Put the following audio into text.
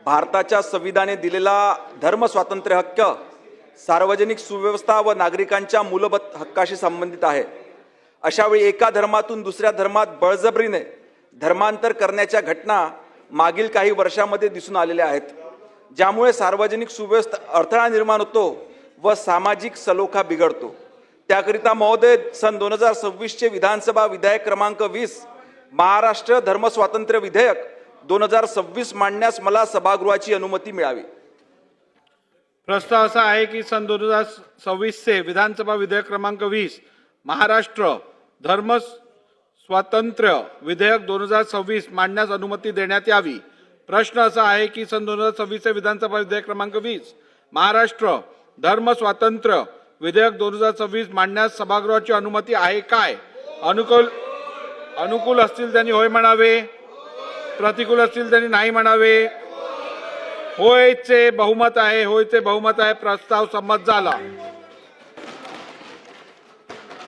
भारताच्या संविधानाने दिलेला धर्म स्वातंत्र्य हक्क सार्वजनिक सुव्यवस्था व नागरिकांच्या मूलभूत हक्काशी संबंधित आहे। अशा वेळी एका धर्मातून दुसऱ्या धर्मात बळजबरीने धर्मांतर करण्याच्या घटना मागील काही वर्षांमध्ये दिसून आलेल्या आहेत, ज्यामुळे सार्वजनिक सुव्यवस्थेत अडथळा निर्माण होतो व सामाजिक सलोखा बिघडतो। त्याकरिता महोदय, सन 2026 चे विधानसभा विधेयक क्रमांक 20 महाराष्ट्र धर्म स्वातंत्र्य विधेयक 2026 मांडण्यास मला सभागृहाची अनुमती मिळावी। प्रश्न असा आहे की सन 2026 चे विधानसभा विधेयक क्रमांक 20 महाराष्ट्र धर्म स्वातंत्र्य विधेयक 2026 मांडण्यास अनुमती देण्यात यावी। प्रश्न असा आहे की सन 2026 चे विधानसभा विधेयक क्रमांक 20 महाराष्ट्र धर्म स्वातंत्र्य विधेयक 2026 मांडण्यास सभागृहाची अनुमती आहे काय? अनुकूल असतील त्यांनी होय म्हणावे, प्रतिकूल असतील त्यांनी नाही म्हणावे। होयचे बहुमत आहे, होयचे बहुमत आहे। प्रस्ताव संमत झाला।